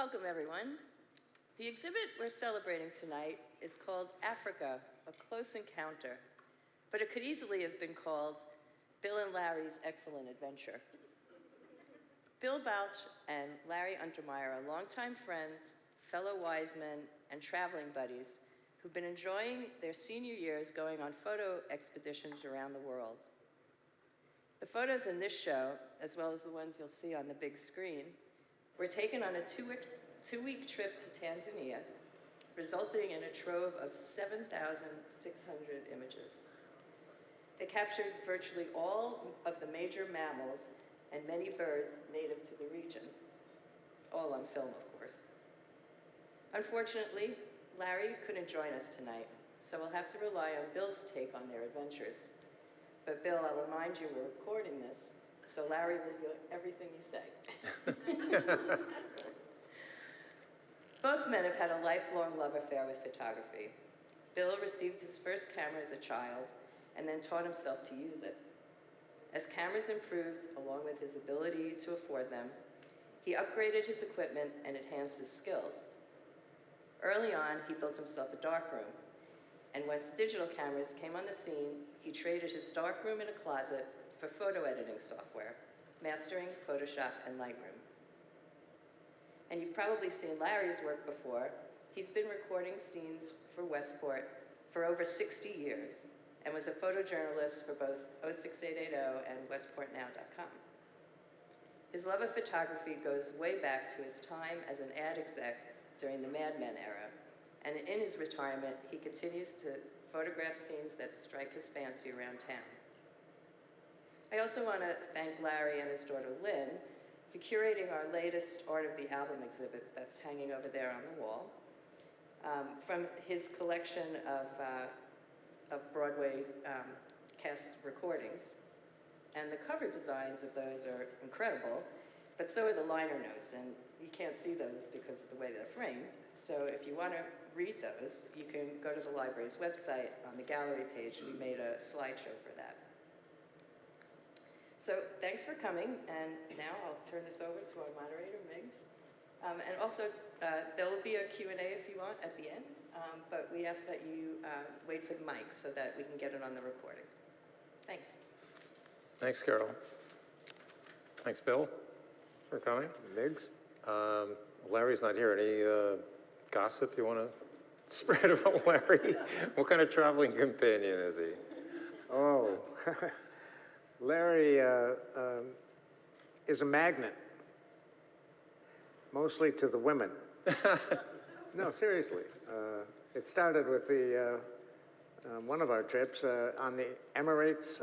Welcome, everyone. The exhibit we're celebrating tonight is called Africa, A Close Encounter, but it could easily have been called Bill and Larry's Excellent Adventure. Bill Balch and Larry Untermeyer are longtime friends, fellow wise men, and traveling buddies who've been enjoying their senior years going on photo expeditions around the world. The photos in this show, as well as the ones you'll see on the big screen, were taken on a two-week trip to Tanzania, resulting in a trove of 7,600 images. They captured virtually all of the major mammals and many birds native to the region, all on film, of course. Unfortunately, Larry couldn't join us tonight, so we'll have to rely on Bill's take on their adventures. But Bill, I'll remind you we're recording this, so Larry will hear everything you say. Both men have had a lifelong love affair with photography. Bill received his first camera as a child and then taught himself to use it. As cameras improved, along with his ability to afford them, he upgraded his equipment and enhanced his skills. Early on, he built himself a darkroom, and once digital cameras came on the scene, he traded his darkroom in a closet for photo editing software, mastering Photoshop and Lightroom. And you've probably seen Larry's work before. He's been recording scenes for Westport for over 60 years and was a photojournalist for both 06880 and westportnow.com. His love of photography goes way back to his time as an ad exec during the Mad Men era, and in his retirement, he continues to photograph scenes that strike his fancy around town. I also want to thank Larry and his daughter Lynn for curating our latest Art of the Album exhibit that's hanging over there on the wall. From his collection of Broadway cast recordings. And the cover designs of those are incredible, but so are the liner notes, and you can't see those because of the way they're framed. So if you want to read those, you can go to the library's website. On the gallery page, we made a slideshow for that. So thanks for coming, and now I'll turn this over to our moderator, Miggs. And also, there will be a Q&A if you want at the end, but we ask that you wait for the mic so that we can get it on the recording. Thanks. Thanks, Carol. Thanks, Bill, for coming. Miggs? Larry's not here. Any gossip you want to spread about Larry? What kind of traveling companion is he? Oh, Larry is a magnet, mostly to the women. No, seriously. It started with one of our trips on the Emirates,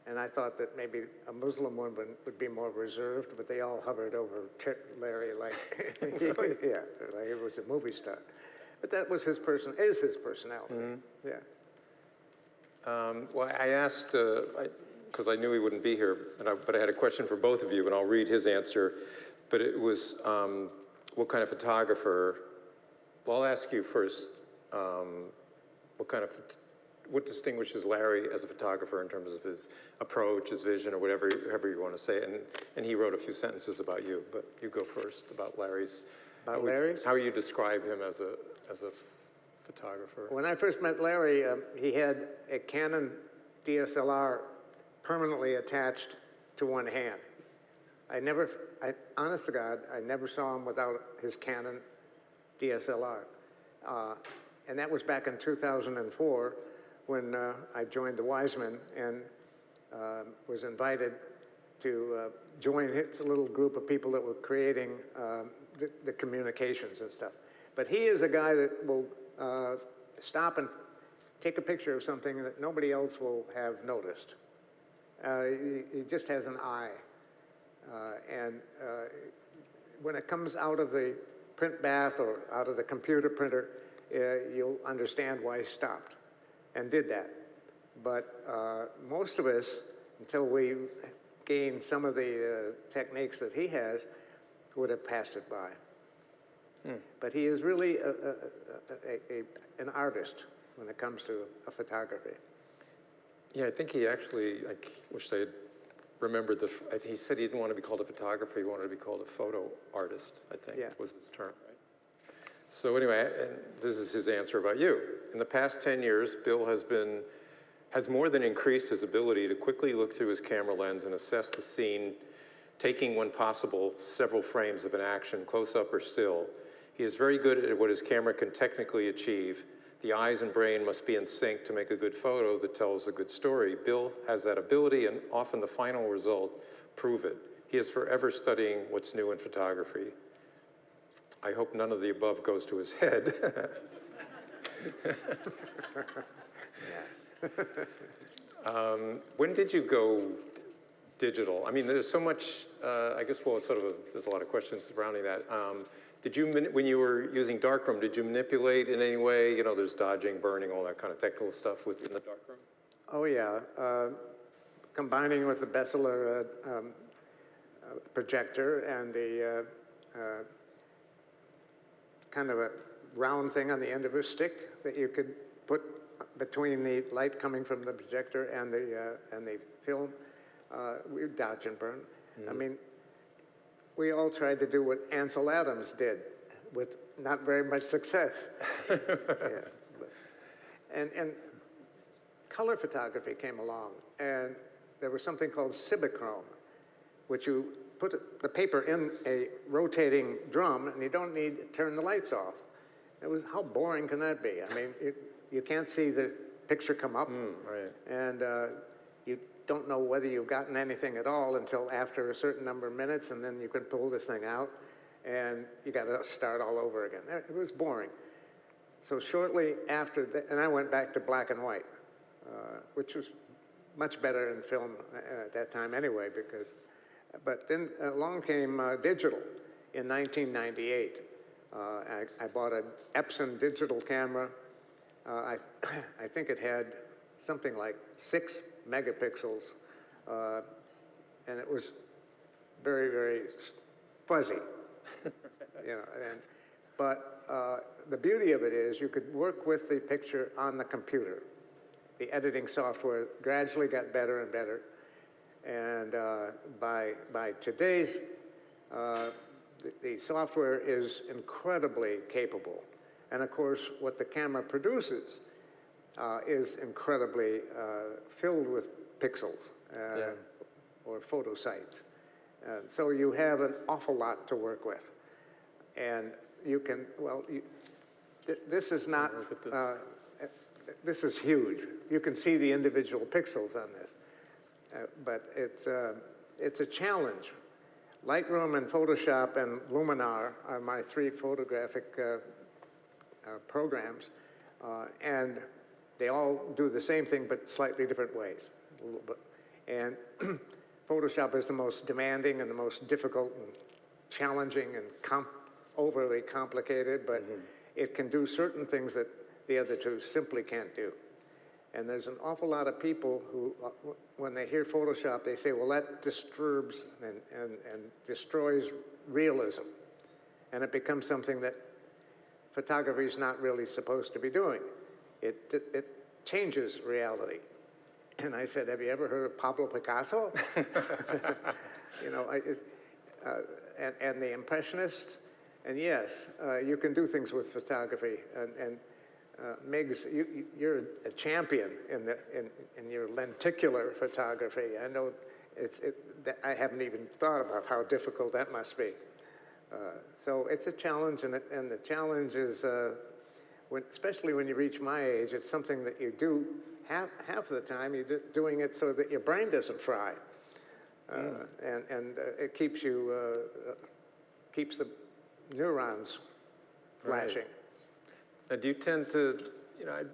and I thought that maybe a Muslim woman would be more reserved, but they all hovered over Larry like, yeah, like it was a movie star. But that was his personality. Mm-hmm. Yeah. Well, I asked, because I knew he wouldn't be here, but I had a question for both of you, and I'll read his answer. But it was, what kind of photographer? Well, I'll ask you first. What distinguishes Larry as a photographer in terms of his approach, his vision, or whatever you want to say? And he wrote a few sentences about you, but you go first about Larry's. About Larry's? How you describe him as a photographer? When I first met Larry, he had a Canon DSLR permanently attached to one hand. Honest to God, I never saw him without his Canon DSLR. And that was back in 2004 when I joined the Wiseman and was invited to join his little group of people that were creating the communications and stuff. But he is a guy that will stop and take a picture of something that nobody else will have noticed. He just has an eye. And when it comes out of the print bath or out of the computer printer, you'll understand why he stopped and did that. But most of us, until we gained some of the techniques that he has, would have passed it by. But he is really an artist when it comes to photography. Yeah, I think he actually, I wish they had remembered he said he didn't want to be called a photographer, he wanted to be called a photo artist, I think, Yeah. was his term, right? So anyway, and this is his answer about you. In the past 10 years, Bill has more than increased his ability to quickly look through his camera lens and assess the scene, taking, when possible, several frames of an action, close up or still. He is very good at what his camera can technically achieve. The eyes and brain must be in sync to make a good photo that tells a good story. Bill has that ability, and often the final result prove it. He is forever studying what's new in photography. I hope none of the above goes to his head. When did you go digital? I mean, there's so much, I guess, well, there's a lot of questions surrounding that. When you were using darkroom, did you manipulate in any way? You know, there's dodging, burning, all that kind of technical stuff within the darkroom? Oh, yeah. Combining with the Besseler projector and the kind of a round thing on the end of a stick that you could put between the light coming from the projector and the film, we would dodge and burn. I mean, we all tried to do what Ansel Adams did with not very much success. Yeah. And color photography came along, and there was something called Cibachrome, which you put the paper in a rotating drum, and you don't need to turn the lights off. How boring can that be? I mean, you can't see the picture come up, right. and you don't know whether you've gotten anything at all until after a certain number of minutes, and then you can pull this thing out, and you got to start all over again. It was boring. So shortly after that, and I went back to black and white, which was much better in film at that time anyway, but then along came digital in 1998. I bought an Epson digital camera. I think it had something like 6 megapixels, and it was very, very fuzzy. You know, but the beauty of it is you could work with the picture on the computer. The editing software gradually got better and better, and by today's, the software is incredibly capable. And of course, what the camera produces is incredibly filled with pixels or photo sites. So you have an awful lot to work with. And you can, this is not, this is huge. You can see the individual pixels on this. But it's a challenge. Lightroom and Photoshop and Luminar are my 3 photographic programs, and they all do the same thing but slightly different ways. And Photoshop is the most demanding and the most difficult and challenging and overly complicated, but it can do certain things that the other 2 simply can't do. And there's an awful lot of people who, when they hear Photoshop, they say, well, that disturbs and destroys realism. And it becomes something that photography is not really supposed to be doing. It changes reality. And I said, have you ever heard of Pablo Picasso? You know, and the Impressionists. And yes, you can do things with photography. And Miggs, you're a champion in your lenticular photography. I know I haven't even thought about how difficult that must be. So it's a challenge, and the challenge is, especially when you reach my age, it's something that you do half the time. You're doing it so that your brain doesn't fry, and it keeps keeps the neurons flashing. Right. Now, do you tend to, you know,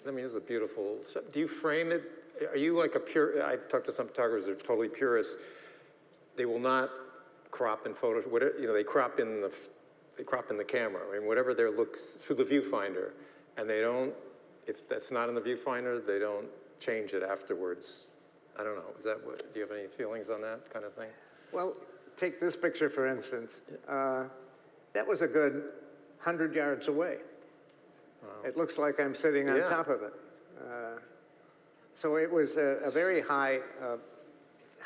I mean, this is a beautiful, do you frame it? Are you like a pure, I've talked to some photographers that are totally purists. They will not crop in photos, you know, they crop in the camera. I mean, whatever their looks through the viewfinder, and they don't, if that's not in the viewfinder, they don't change it afterwards. I don't know, do you have any feelings on that kind of thing? Well, take this picture, for instance. That was a good 100 yards away. Wow. It looks like I'm sitting on top of it. So it was a very high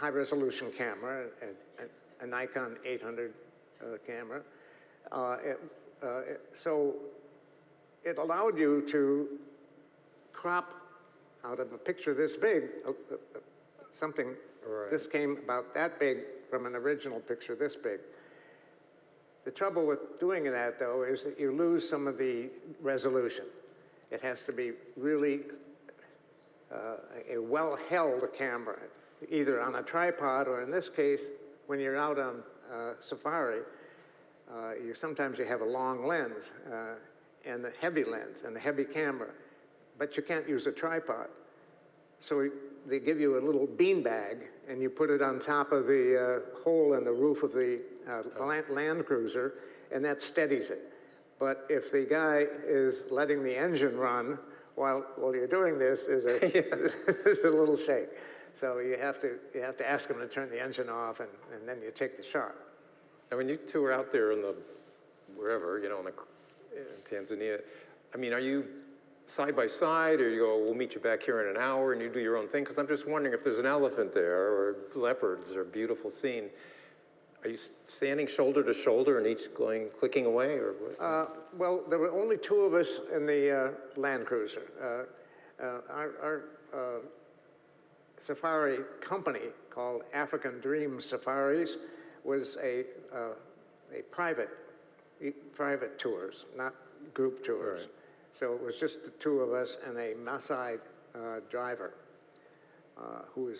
high-resolution camera, a Nikon 800 camera. So it allowed you to crop out of a picture this big, something, this came about that big from an original picture this big. The trouble with doing that, though, is that you lose some of the resolution. It has to be really a well-held camera, either on a tripod or, in this case, when you're out on safari, sometimes you have a long lens and a heavy lens and a heavy camera, but you can't use a tripod. So they give you a little bean bag, and you put it on top of the hole in the roof of the Land Cruiser, and that steadies it. But if the guy is letting the engine run while you're doing this, is a little shake. So you have to ask him to turn the engine off, and then you take the shot. And when you two are out there in the, wherever, in Tanzania, I mean, are you side by side, or you go, we'll meet you back here in an hour, and you do your own thing? Because I'm just wondering if there's an elephant there, or leopards, or a beautiful scene. Are you standing shoulder to shoulder and each clicking away, or what? Well, there were only two of us in the Land Cruiser. Our safari company, called African Dream Safaris, was a private tours, not group tours. Right. So it was just the two of us and a Maasai driver who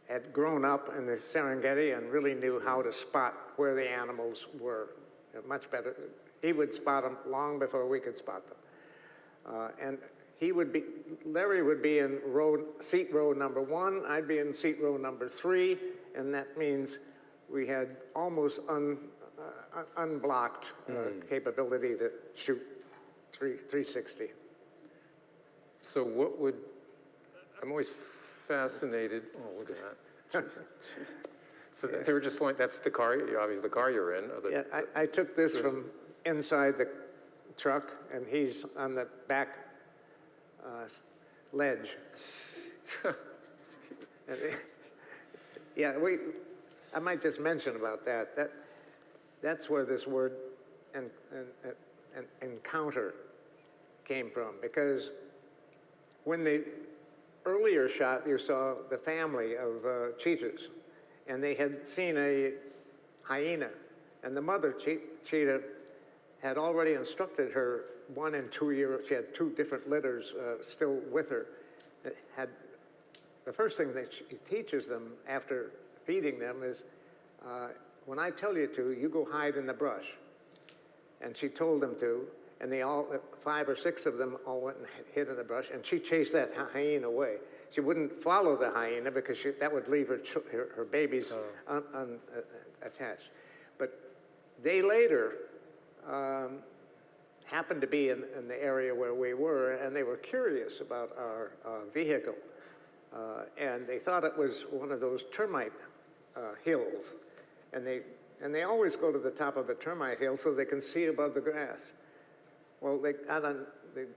had grown up in the Serengeti and really knew how to spot where the animals were much better. He would spot them long before we could spot them. And Larry would be in seat row number 1, I'd be in seat row number 3, and that means we had almost unblocked capability to shoot 360. So I'm always fascinated, oh, look at that. So they were just like, that's the car, obviously the car you're in. Yeah, I took this from inside the truck, and he's on the back ledge. Yeah, I might just mention about that. That's where this word encounter came from, because when the earlier shot, you saw the family of cheetahs, and they had seen a hyena, and the mother cheetah had already instructed her 1 and 2 year. She had 2 different litters still with her. The first thing that she teaches them after feeding them is, when I tell you to, you go hide in the brush. And she told them to, and they all, 5 or 6 of them all went and hid in the brush, and she chased that hyena away. She wouldn't follow the hyena because that would leave her babies unattached. But they later happened to be in the area where we were, and they were curious about our vehicle. And they thought it was one of those termite hills. And they always go to the top of a termite hill so they can see above the grass. Well, they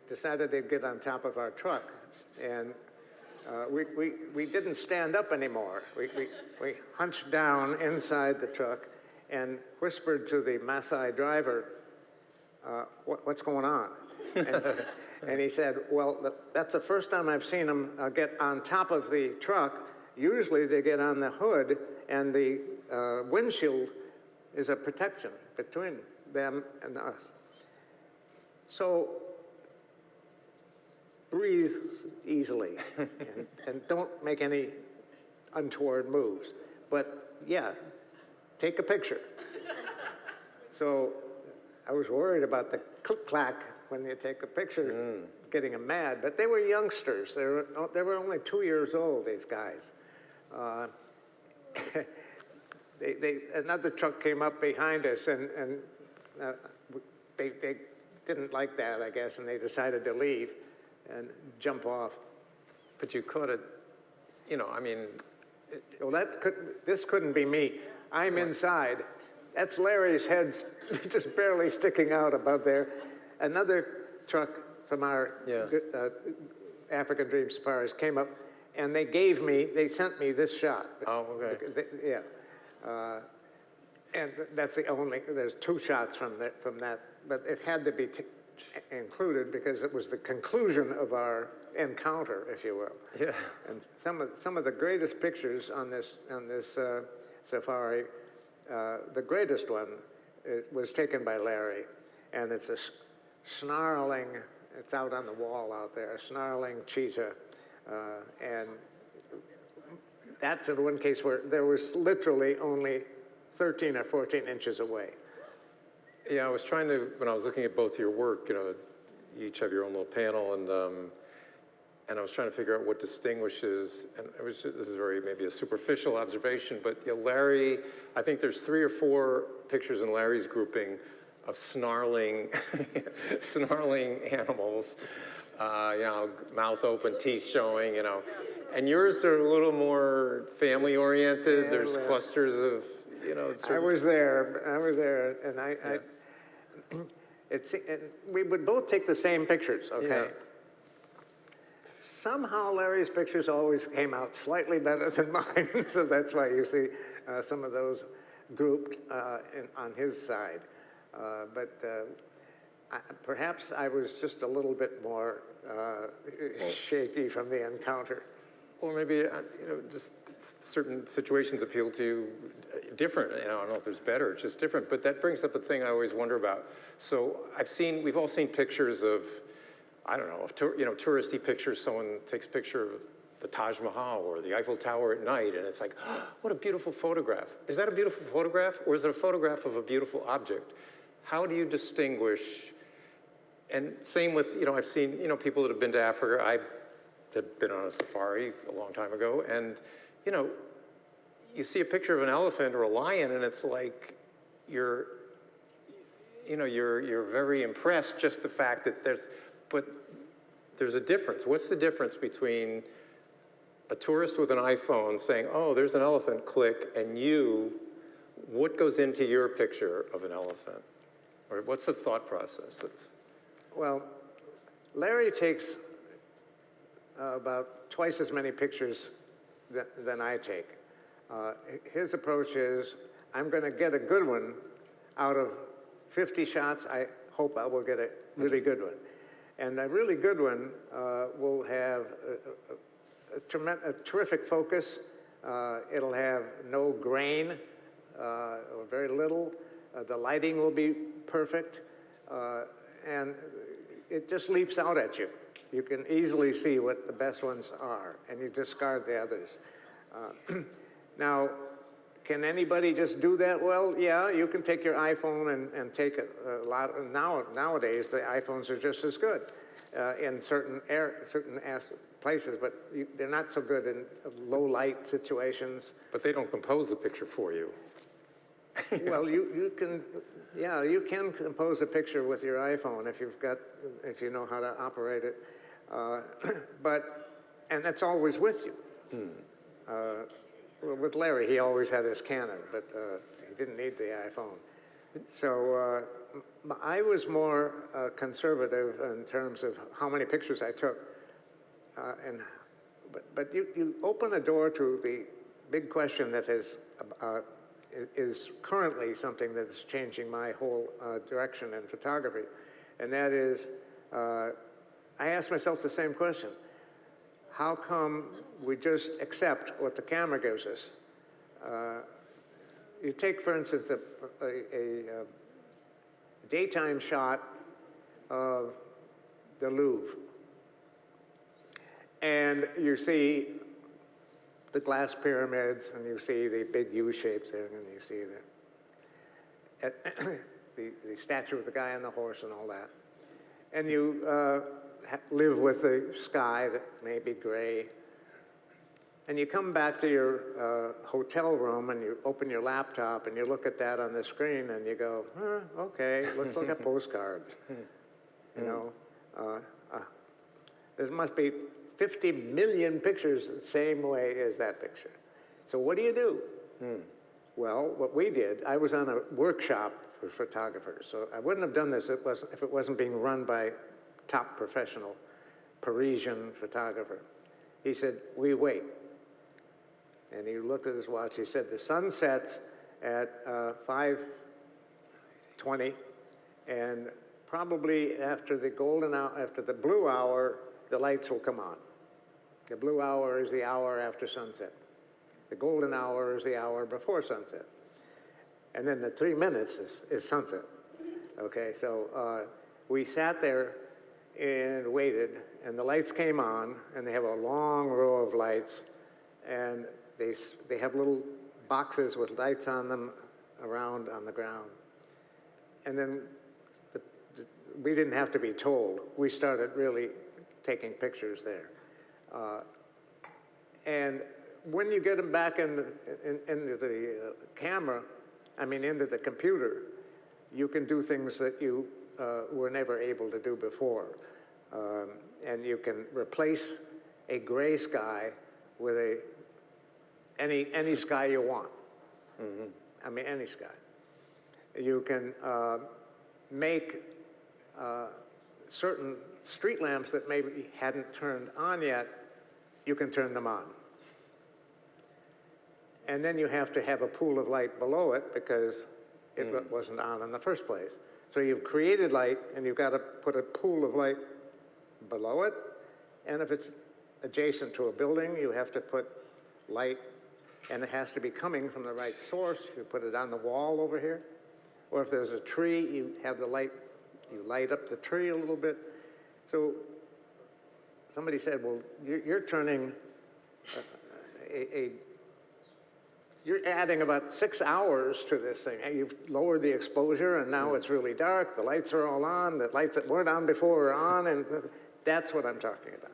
decided they'd get on top of our truck, and we didn't stand up anymore. We hunched down inside the truck and whispered to the Maasai driver, what's going on? And he said, well, that's the first time I've seen them get on top of the truck. Usually they get on the hood, and the windshield is a protection between them and us. So breathe easily and don't make any untoward moves. But yeah, take a picture. So I was worried about the click-clack when you take a picture, getting them mad. But they were youngsters. They were only 2 years old, these guys. Another truck came up behind us, and they didn't like that, I guess, and they decided to leave and jump off. But you could have, I mean... Well, this couldn't be me. I'm inside. That's Larry's head just barely sticking out above there. Another truck from our African Dream Safaris came up, and they sent me this shot. Oh, okay. Yeah. And that's the only, there's 2 shots from that, but it had to be included because it was the conclusion of our encounter, if you will. Yeah. And some of the greatest pictures on this safari, the greatest one was taken by Larry, and it's a snarling, it's out on the wall out there, a snarling cheetah, and that's in one case where there was literally only 13 or 14 inches away. Yeah, I was trying to, when I was looking at both your work, you know, you each have your own little panel, and I was trying to figure out what distinguishes, and it was just, this is very maybe a superficial observation, but you know, Larry, I think there's 3 or 4 pictures in Larry's grouping of snarling, snarling animals, you know, mouth open, teeth showing, you know, and yours are a little more family oriented. Yeah, there's well, clusters of, you know. I was there, and we would both take the same pictures, okay? Yeah. Somehow Larry's pictures always came out slightly better than mine, so that's why you see some of those grouped on his side. Perhaps I was just a little bit more shaky from the encounter. Or maybe, you know, just certain situations appeal to you different. You know, I don't know if there's better, it's just different. But that brings up a thing I always wonder about. So we've all seen pictures of, I don't know, you know, touristy pictures. Someone takes a picture of the Taj Mahal or the Eiffel Tower at night, and it's like, oh, what a beautiful photograph. Is that a beautiful photograph, or is it a photograph of a beautiful object? How do you distinguish? And same with, you know, I've seen, you know, people that have been to Africa. I had been on a safari a long time ago, and, you know, you see a picture of an elephant or a lion, and it's like you're very impressed, just the fact that there's a difference. What's the difference between a tourist with an iPhone saying, oh, there's an elephant, click, and what goes into your picture of an elephant? Or what's the thought process of? Well, Larry takes about twice as many pictures than I take. His approach is, I'm going to get a good one out of 50 shots. I hope I will get a really good one. And a really good one will have a terrific focus. It'll have no grain or very little. The lighting will be perfect. And it just leaps out at you. You can easily see what the best ones are, and you discard the others. Now, can anybody just do that? Well, yeah, you can take your iPhone and take a lot. Nowadays, the iPhones are just as good in certain places, but they're not so good in low light situations. But they don't compose the picture for you. Well, you can compose a picture with your iPhone if you know how to operate it, and that's always with you. Well, with Larry, he always had his Canon, but he didn't need the iPhone. So I was more conservative in terms of how many pictures I took, but you open a door to the big question that is currently something that's changing my whole direction in photography. And that is, I ask myself the same question. How come we just accept what the camera gives us? You take, for instance, a daytime shot of the Louvre, and you see the glass pyramids, and you see the big U-shaped thing, and you see the statue of the guy on the horse and all that. And you live with the sky that may be gray. And you come back to your hotel room and you open your laptop and you look at that on the screen and you go, okay, let's look at postcard. You know, there must be 50 million pictures the same way as that picture. So what do? Well, what we did, I was on a workshop for photographers, so I wouldn't have done this if it wasn't being run by top professional Parisian photographer. He said, we wait. And he looked at his watch. He said, the sun sets at 5:20, and probably after the golden hour, after the blue hour, the lights will come on. The blue hour is the hour after sunset. The golden hour is the hour before sunset. And then the 3 minutes is sunset. Okay, so we sat there and waited, and the lights came on, and they have a long row of lights, and they have little boxes with lights on them around on the ground. And then we didn't have to be told. We started really taking pictures there. And when you get them back into the camera, into the computer, you can do things that you were never able to do before. And you can replace a gray sky with any sky you want. Mm-hmm. Any sky. You can make certain street lamps that maybe hadn't turned on yet, you can turn them on. And then you have to have a pool of light below it because it wasn't on in the first place. So you've created light, and you've got to put a pool of light below it. And if it's adjacent to a building, you have to put light, and it has to be coming from the right source. You put it on the wall over here. Or if there's a tree, you have the light, you light up the tree a little bit. So somebody said, well, you're turning you're adding about 6 hours to this thing. You've lowered the exposure, and now it's really dark. The lights are all on. The lights that weren't on before are on, and that's what I'm talking about.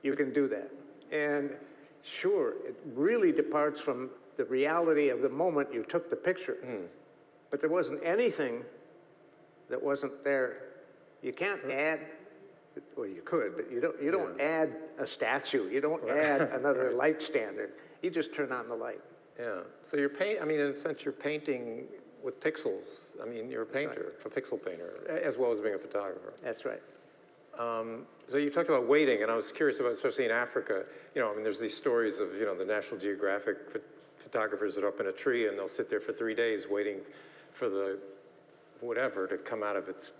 You can do that. And sure, it really departs from the reality of the moment you took the picture. But there wasn't anything that wasn't there. You can't add, well, you could, but you don't add a statue. You don't add another light standard. You just turn on the light. Yeah. So you're in a sense, you're painting with pixels. You're a painter, a pixel painter, as well as being a photographer. That's right. So you talked about waiting, and I was curious about, especially in Africa, there's these stories of, the National Geographic photographers that are up in a tree, and they'll sit there for 3 days waiting for the whatever to come out of its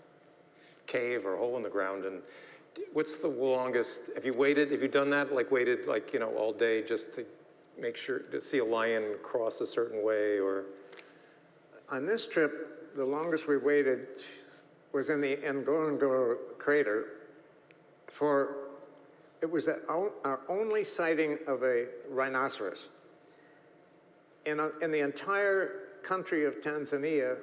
cave or hole in the ground. And what's the longest, have you done that, waited all day just to make sure to see a lion cross a certain way? Or on this trip, the longest we waited was in the Ngorongoro crater it was our only sighting of a rhinoceros. In the entire country of Tanzania,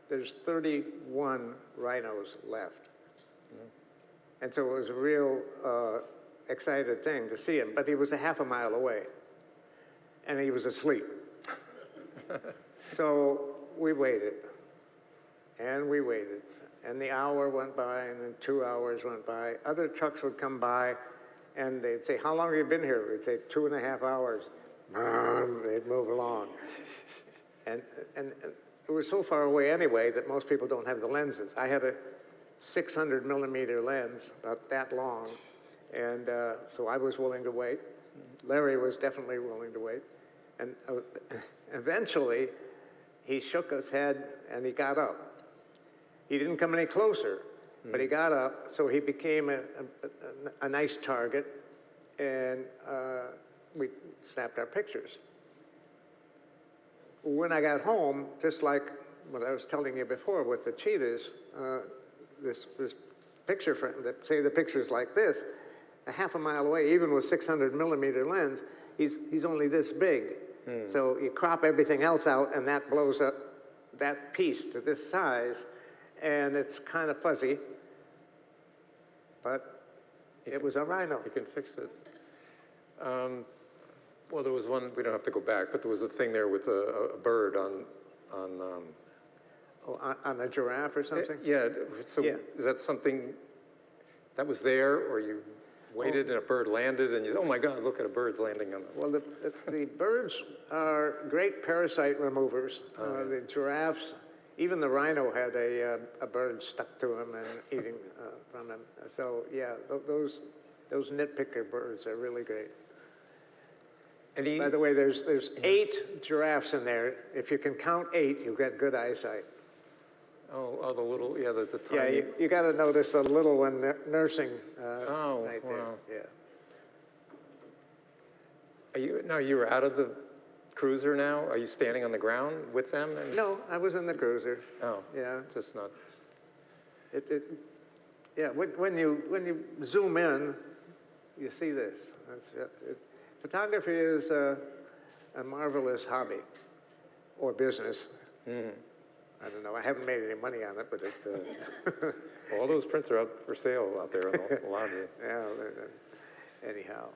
there's 31 rhinos left. And so it was a real excited thing to see him, but he was a half a mile away, and he was asleep. So we waited, and we waited, and the hour went by, and then 2 hours went by. Other trucks would come by, and they'd say, how long have you been here? We'd say 2.5 hours. They'd move along. And it was so far away anyway that most people don't have the lenses. I had a 600 millimeter lens, about that long, and so I was willing to wait. Larry was definitely willing to wait. And eventually, he shook his head and he got up. He didn't come any closer, but he got up, so he became a nice target, and we snapped our pictures. When I got home, just like what I was telling you before with the cheetahs, this picture frame, say the picture's like this, a half a mile away, even with 600 millimeter lens, he's only this big. So you crop everything else out, and that blows up that piece to this size, and it's kind of fuzzy, but it was a rhino. You can fix it. Well, there was one, we don't have to go back, but there was a thing there with a bird on a giraffe or something? Yeah, so Yeah. is that something that was there, or you waited and a bird landed and you, oh my God, look at a bird's landing on the... Well, the birds are great parasite removers. The giraffes, even the rhino had a bird stuck to him and eating from him. So yeah, those Those nitpicker birds are really great. And he, By the way, there's 8 giraffes in there. If you can count 8, you've got good eyesight. oh, the little, yeah, there's a Yeah, tiny. you got to notice the little one nursing Oh, right there. wow. Yeah. No, you were out of the cruiser now? Are you standing on the ground with them? No, I was in the cruiser. Oh, Yeah. just not. Yeah. When you zoom in, you see this. Photography is a marvelous hobby or business. I don't know. I haven't made any money on it, but it's. Well, all those prints are out for sale out there in the lobby. Yeah. Anyhow,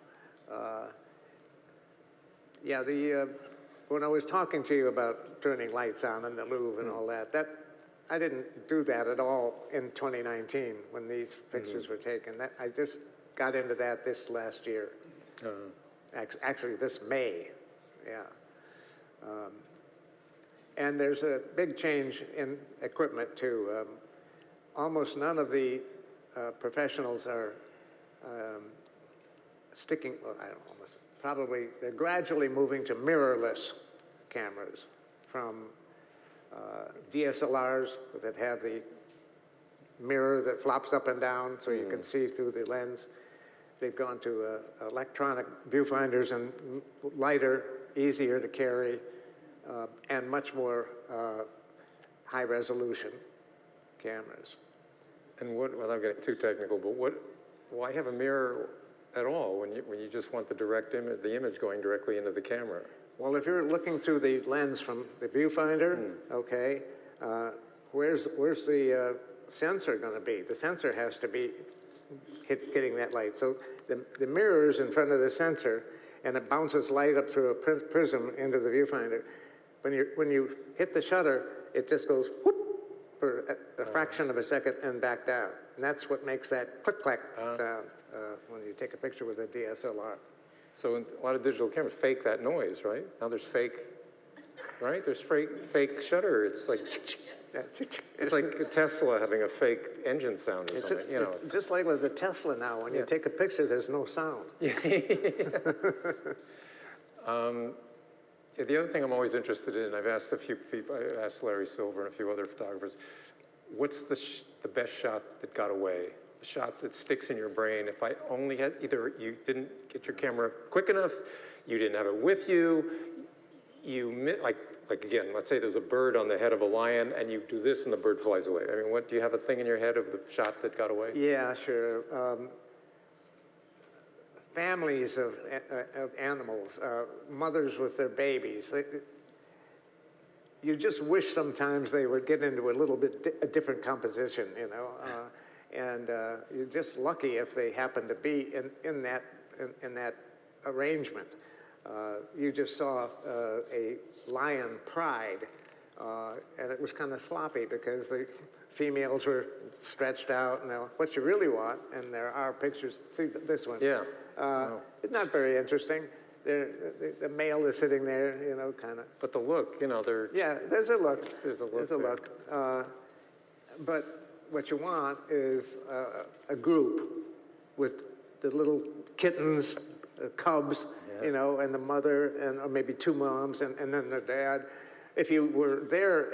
yeah. When I was talking to you about turning lights on in the Louvre and all that, I didn't do that at all in 2019 when these pictures were taken. I just got into that this last year. Actually, this May, yeah. And there's a big change in equipment too. Almost none of the professionals are sticking, well, I don't know, probably they're gradually moving to mirrorless cameras from DSLRs that have the mirror that flops up and down so you can see through the lens. They've gone to electronic viewfinders and lighter, easier to carry, and much more high resolution cameras. And without getting too technical, but why have a mirror at all when you just want the image going directly into the camera? Well, if you're looking through the lens from the viewfinder, okay, where's the sensor going to be? The sensor has to be hitting that light. So the mirror is in front of the sensor, and it bounces light up through a prism into the viewfinder. When you hit the shutter, it just goes whoop for a fraction of a second and back down. And that's what makes that click-clack sound when you take a picture with a DSLR. So a lot of digital cameras fake that noise, right? Now there's fake, right? There's fake shutter. It's like, it's like a Tesla having a fake engine sound or something. It's just like with the Tesla now. When you take a picture, there's no sound. The other thing I'm always interested in, I've asked a few people, I asked Larry Silver and a few other photographers, what's the best shot that got away? A shot that sticks in your brain. If I only had, either you didn't get your camera quick enough, you didn't have it with you, like again, let's say there's a bird on the head of a lion and you do this and the bird flies away. I mean, do you have a thing in your head of the shot that got away? Yeah, sure. Families of animals, mothers with their babies. You just wish sometimes they would get into a little bit a different composition, you know. And you're just lucky if they happen to be in that arrangement. You just saw a lion pride, and it was kind of sloppy because the females were stretched out. Now, what you really want, and there are pictures. See this one? Yeah. It's not very interesting. The male is sitting there, you know, kind of. But the look, you know, Yeah, there's a look. There's a look. There's a look. But what you want is a group with the little kittens, cubs, you know, and the mother, or maybe 2 moms, and then the dad. If you were there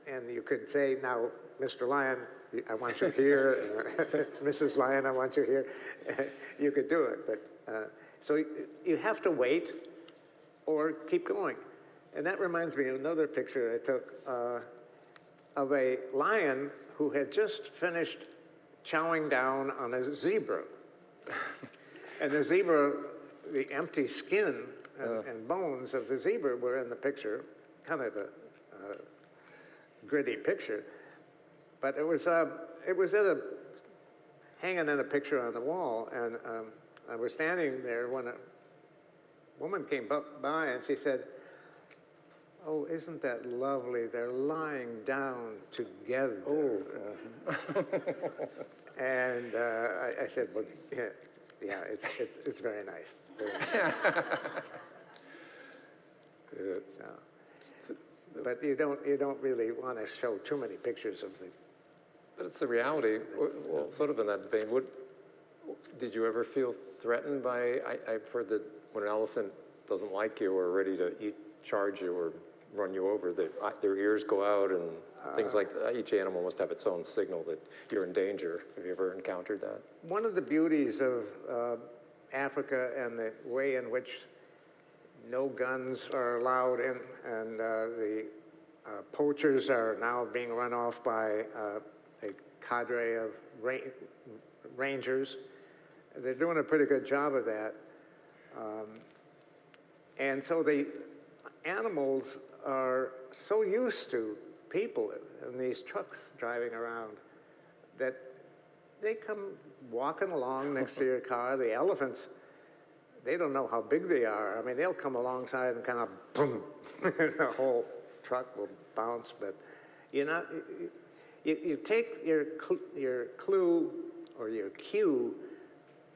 and you could say, now, Mr. Lion, I want you here, Mrs. Lion, I want you here, you could do it. But so you have to wait or keep going. And that reminds me of another picture I took of a lion who had just finished chowing down on a zebra. And the zebra, the empty skin and bones of the zebra were in the picture, kind of a gritty picture. But it was hanging in a picture on the wall, and I was standing there when a woman came by and she said, "Oh, isn't that lovely? They're lying down together." Oh. And I said, "Well, yeah, it's very nice." Very nice. But you don't really want to show too many pictures of the. But it's the reality. Well, sort of in that vein, Did you ever feel threatened by, I've heard that when an elephant doesn't like you or ready to charge you or run you over, their ears go out and things like that. Each animal must have its own signal that you're in danger. Have you ever encountered that? One of the beauties of Africa and the way in which no guns are allowed in, and the poachers are now being run off by a cadre of rangers. They're doing a pretty good job of that. And so the animals are so used to people in these trucks driving around that they come walking along next to your car. The elephants, they don't know how big they are. I mean, they'll come alongside and kind of boom, the whole truck will bounce. But you take your clue or your cue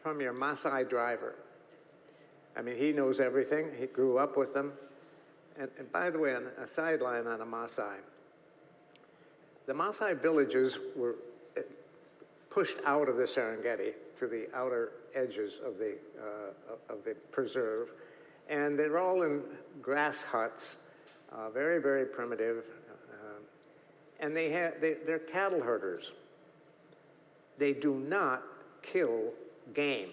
from your Maasai driver. I mean, he knows everything. He grew up with them. And by the way, on a sideline on a Maasai, the Maasai villages were pushed out of the Serengeti to the outer edges of the preserve, and they're all in grass huts, very, very primitive, and they're cattle herders. They do not kill game,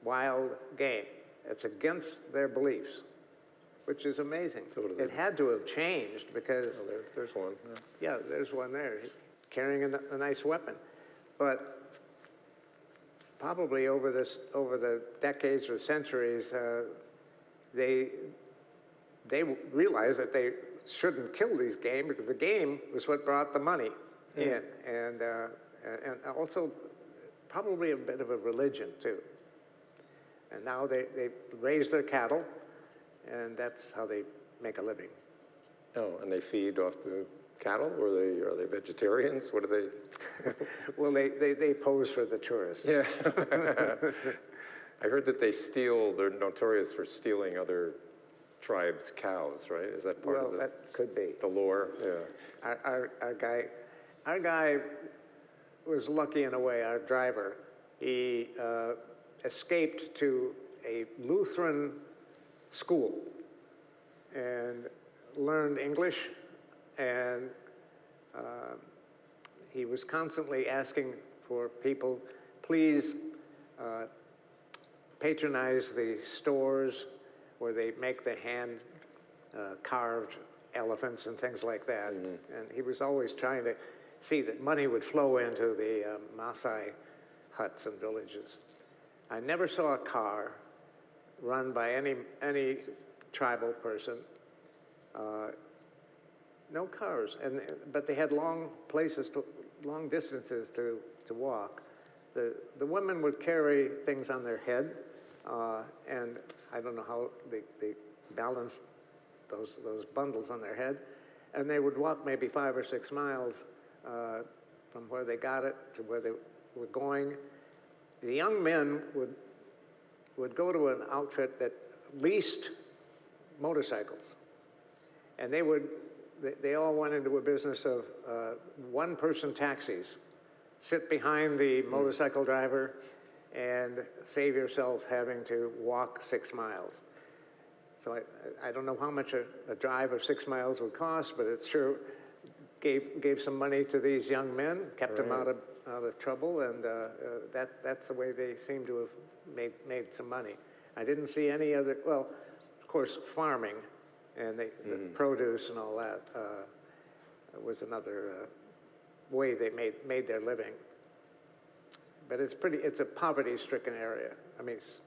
wild game. It's against their beliefs, which is amazing. Totally. It had to have changed because... Oh, there's one. Yeah, there's one there, carrying a nice weapon. But probably over the decades or centuries, they realized that they shouldn't kill these game because the game was what brought the money in, and also probably a bit of a religion too. And now they raise their cattle, and that's how they make a living. Oh, and they feed off the cattle, or are they vegetarians? What are they? Well, they pose for the tourists. Yeah. I heard that they're notorious for stealing other tribes' cows, right? Is that part of that could be. the lore? Yeah. Our guy was lucky in a way, our driver. He escaped to a Lutheran school and learned English, and he was constantly asking for people, please patronize the stores where they make the hand carved elephants and things like that. Mm-hmm. And he was always trying to see that money would flow into the Maasai huts and villages. I never saw a car run by any tribal person. No cars, but they had long distances to walk. The women would carry things on their head, and I don't know how they balanced those bundles on their head, and they would walk maybe 5 or 6 miles from where they got it to where they were going. The young men would go to an outfit that leased motorcycles, and they all went into a business of one-person taxis. Sit behind the motorcycle driver and save yourself having to walk 6 miles. So I don't know how much a drive of 6 miles would cost, but it sure gave some money to these young men, kept them out of trouble, and that's the way they seem to have made some money. I didn't see any other, well, of course, farming and the produce and all that was another way they made their living. But it's a poverty-stricken area. I mean, it's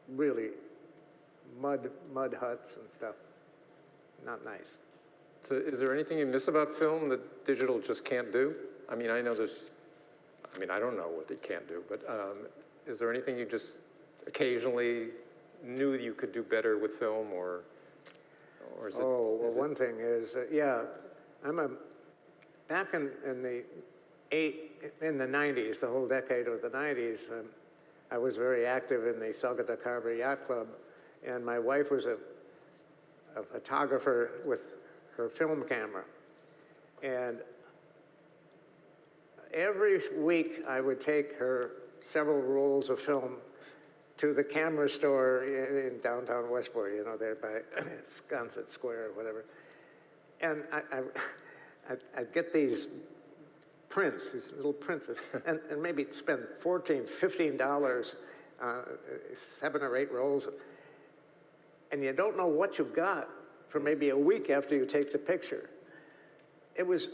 really mud huts and stuff. Not nice. So is there anything you miss about film that digital just can't do? I mean, I don't know what it can't do, but is there anything you just occasionally knew you could do better with film, or is it? Oh, well, one thing is, back in the 90s, the whole decade of the 90s, I was very active in the Sagada Carver Yacht Club, and my wife was a photographer with her film camera. And every week I would take her several rolls of film to the camera store in downtown Westport, you know, there by Sconset Square or whatever. And I'd get these prints, these little prints, and maybe spend $14, $15, 7 or 8 rolls, and you don't know what you got for maybe a week after you take the picture. It was,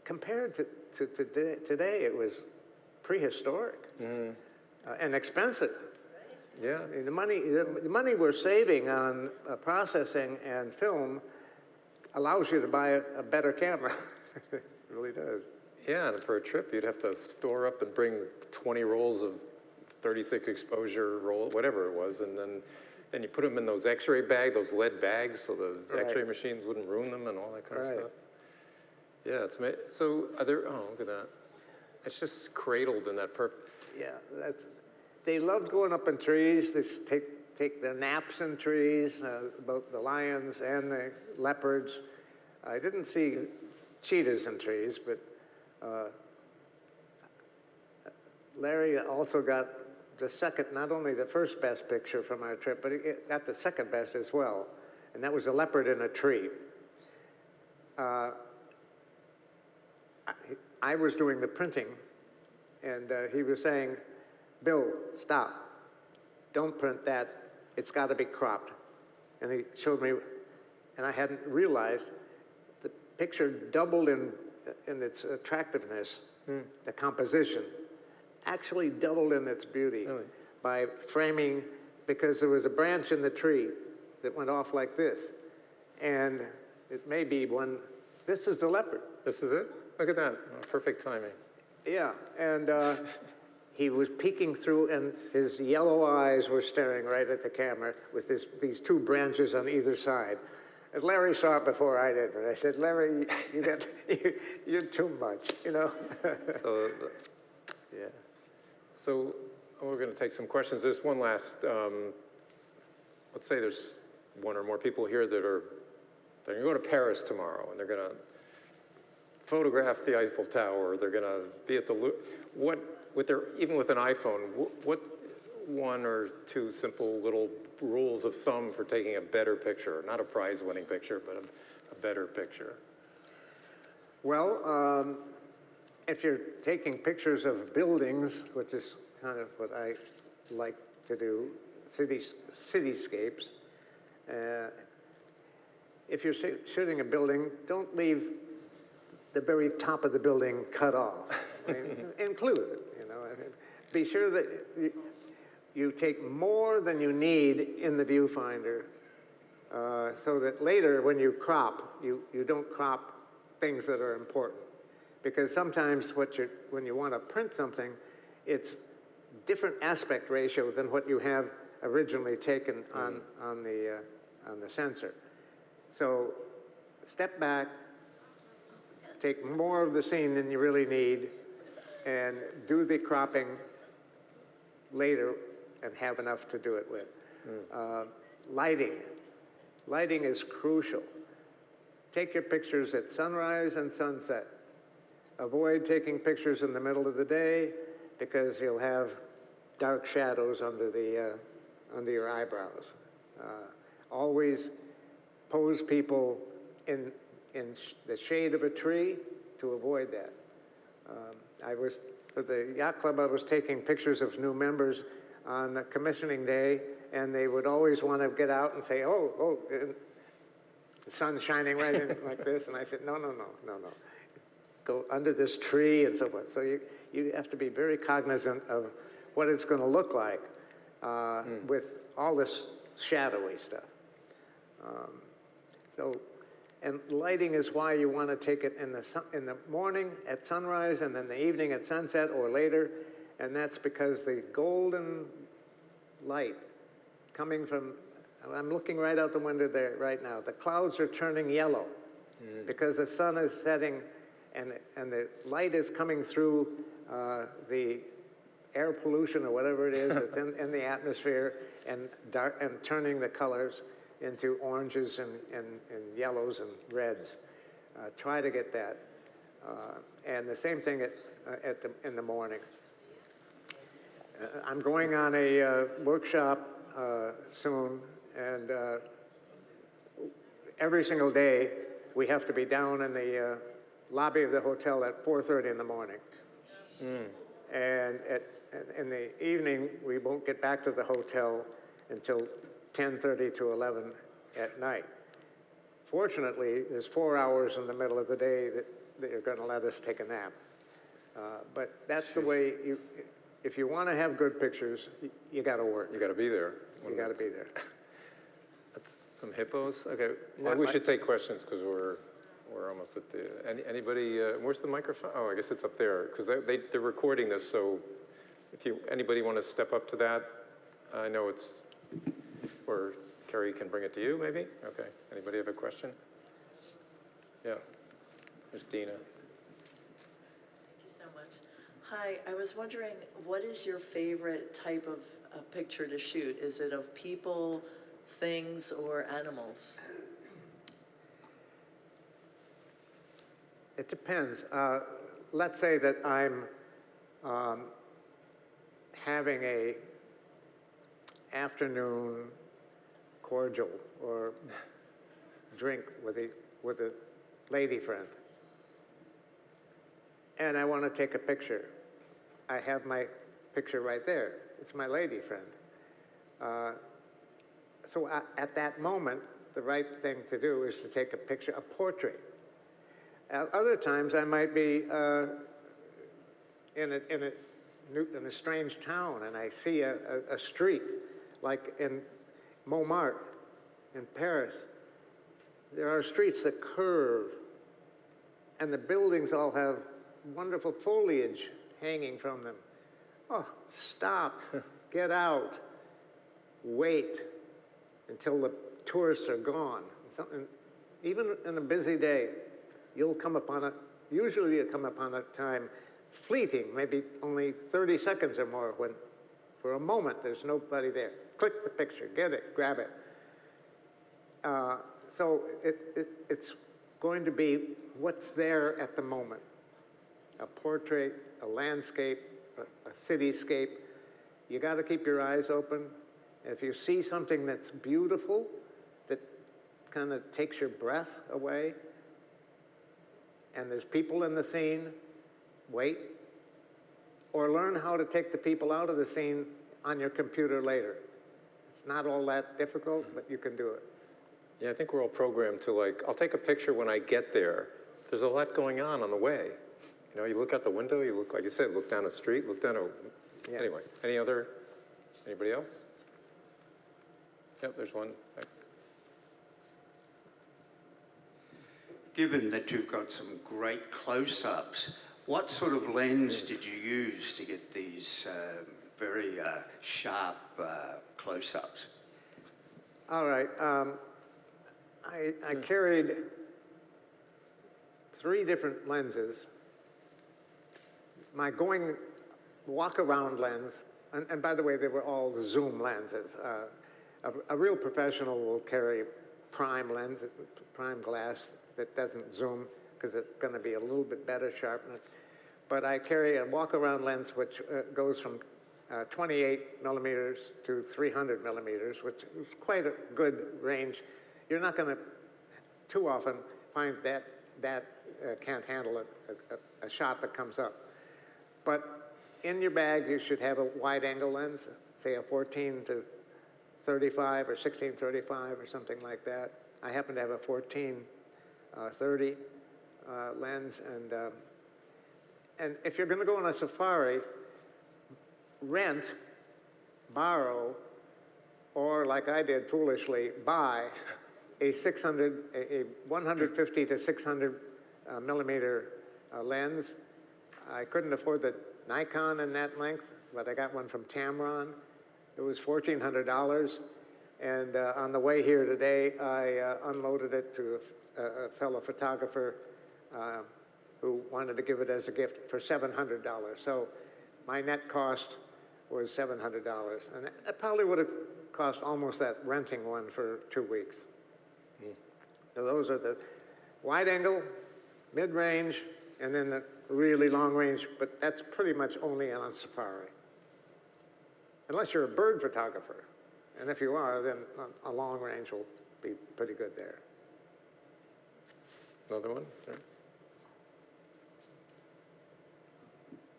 compared to today, it was prehistoric and expensive. Yeah. I mean, the money we're saving on processing and film allows you to buy a better camera. It really does. Yeah, and for a trip, you'd have to store up and bring 20 rolls of 36 exposure roll, whatever it was, and then you put them in those X-ray bags, those lead bags, so the X-ray machines wouldn't ruin them and all that kind of stuff. Yeah, it's so are there? Oh, look at that! It's just cradled in that Yeah, they loved going up in trees. They take their naps in trees, both the lions and the leopards. I didn't see cheetahs in trees, but Larry also got the second, not only the first best picture from our trip, but he got the second best as well, and that was a leopard in a tree. I was doing the printing, and he was saying, "Bill, stop. Don't print that. It's got to be cropped." And he showed me, and I hadn't realized, the picture doubled in its attractiveness, the composition, actually doubled in its beauty by framing, because there was a branch in the tree that went off like this. And it may be one, this is the leopard. This is it? Look at that, perfect timing. Yeah, and he was peeking through, and his yellow eyes were staring right at the camera with these 2 branches on either side. And Larry saw it before I did, and I said, "Larry, you're too much, you know." So, yeah. So we're going to take some questions. There's one last, let's say there's 1 or more people here that are going to go to Paris tomorrow, and they're going to photograph the Eiffel Tower. They're going to be at the Louvre. Even with an iPhone, what 1 or 2 simple little rules of thumb for taking a better picture? Not a prize-winning picture, but a better picture. Well, if you're taking pictures of buildings, which is kind of what I like to do, cityscapes, if you're shooting a building, don't leave the very top of the building cut off. I mean, include it, you know. I mean, be sure that you take more than you need in the viewfinder, so that later when you crop, you don't crop things that are important. Because sometimes when you want to print something, it's different aspect ratio than what you have originally taken on the sensor. So step back, take more of the scene than you really need, and do the cropping later and have enough to do it with. Lighting. Lighting is crucial. Take your pictures at sunrise and sunset. Avoid taking pictures in the middle of the day, because you'll have dark shadows under your eyebrows. Always pose people in the shade of a tree to avoid that. At the yacht club, I was taking pictures of new members on the commissioning day, and they would always want to get out and say, oh, the sun's shining right in like this. And I said, no. Go under this tree and so forth. So you have to be very cognizant of what it's going to look like with all this shadowy stuff. And lighting is why you want to take it in the morning at sunrise, and then the evening at sunset or later. And that's because the golden light coming from, I'm looking right out the window there right now. The clouds are turning yellow because the sun is setting, and the light is coming through the air pollution or whatever it is that's in the atmosphere, and turning the colors into oranges and yellows and reds. Try to get that. And the same thing in the morning. I'm going on a workshop soon, and every single day we have to be down in the lobby of the hotel at 4:30 in the morning. And in the evening, we won't get back to the hotel until 10:30 to 11 at night. Fortunately, there's 4 hours in the middle of the day that you're going to let us take a nap. But that's the way if you want to have good pictures, you got to work. You got to be there. You got to be there. That's some hippos. Okay, No, we should take questions because we're almost at the. Anybody? Where's the microphone? Oh, I guess it's up there because they're recording this. So, if anybody want to step up to that, I know it's. Or Carrie can bring it to you, maybe. Okay. Anybody have a question? Yeah. There's Dina. Thank you so much. Hi, I was wondering, what is your favorite type of picture to shoot? Is it of people, things, or animals? It depends. Let's say that I'm having a afternoon cordial or drink with a lady friend, and I want to take a picture. I have my picture right there. It's my lady friend. So at that moment, the right thing to do is to take a picture, a portrait. At other times, I might be in a strange town, and I see a street, like in Montmartre in Paris. There are streets that curve, and the buildings all have wonderful foliage hanging from them. Oh, stop, get out, wait until the tourists are gone. Even in a busy day, you'll come upon it, usually you'll come upon a time fleeting, maybe only 30 seconds or more, when for a moment there's nobody there. Click the picture, get it, grab it. So it's going to be what's there at the moment. A portrait, a landscape, a cityscape. You got to keep your eyes open. If you see something that's beautiful, that kind of takes your breath away, and there's people in the scene, wait. Or learn how to take the people out of the scene on your computer later. It's not all that difficult, but you can do it. Yeah, I think we're all programmed to I'll take a picture when I get there. There's a lot going on the way. You know, you look out the window, you look, like you said, look down the street, look down Yeah. Anyway, anybody else? Yep, there's one. Given that you've got some great close-ups, what sort of lens did you use to get these very sharp close-ups? All right. I carried 3 different lenses. My walk-around lens, and by the way, they were all the zoom lenses. A real professional will carry prime glass that doesn't zoom because it's going to be a little bit better sharpness. But I carry a walk-around lens which goes from 28 millimeters to 300 millimeters, which is quite a good range. You're not going to too often find that can't handle a shot that comes up. But in your bag, you should have a wide-angle lens, say a 14 to 35 or 16-35 or something like that. I happen to have a 14-30 lens, and if you're going to go on a safari, rent, borrow, or like I did foolishly, buy a 150 to 600 millimeter lens. I couldn't afford the Nikon in that length, but I got one from Tamron. It was $1,400, and on the way here today, I unloaded it to a fellow photographer who wanted to give it as a gift for $700. So my net cost was $700, and it probably would have cost almost that renting one for 2 weeks. So those are the wide angle, mid-range, and then the really long range, but that's pretty much only on a safari. unless you're a bird photographer. And if you are, then a long range will be pretty good there. Another one? Sure.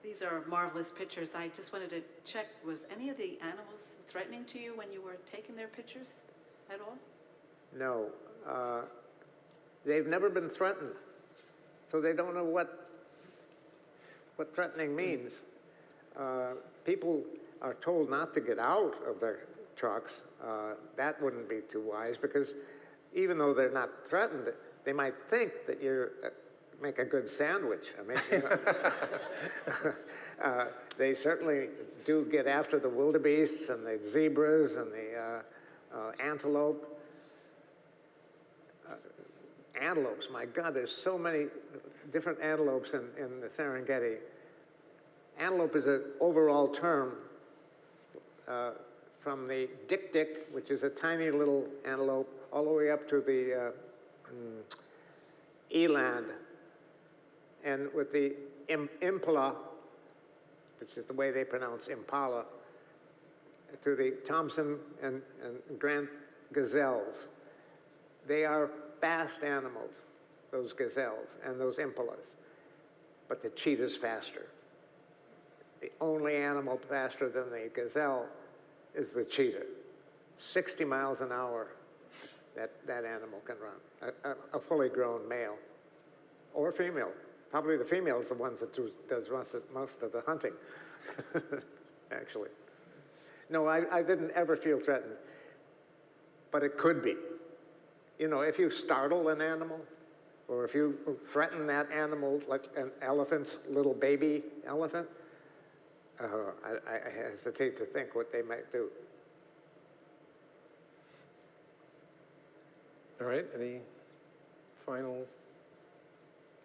These are marvelous pictures. I just wanted to check, was any of the animals threatening to you when you were taking their pictures at all? No, they've never been threatened, so they don't know what threatening means. People are told not to get out of their trucks. That wouldn't be too wise, because even though they're not threatened, they might think that you're make a good sandwich. I mean, you know. They certainly do get after the wildebeests and the zebras and the antelope. Antelopes, my God, there's so many different antelopes in the Serengeti. Antelope is an overall term from the dik-dik, which is a tiny little antelope, all the way up to the eland. And with the impala, which is the way they pronounce impala, to the Thompson and Grant gazelles. They are fast animals, those gazelles and those impalas, but the cheetah's faster. The only animal faster than the gazelle is the cheetah. 60 miles an hour, that animal can run, a fully grown male or female. Probably the female is the ones that does most of the hunting, actually. No, I didn't ever feel threatened, but it could be. You know, if you startle an animal, or if you threaten that animal, like an elephant's little baby elephant, I hesitate to think what they might do. All right, any final?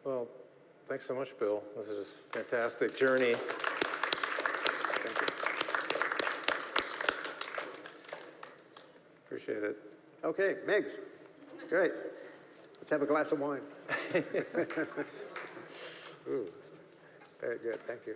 Well, thanks so much, Bill. This is a fantastic journey. Thank you. Appreciate it. Okay, Miggs, great. Let's have a glass of wine. Ooh, very good, thank you.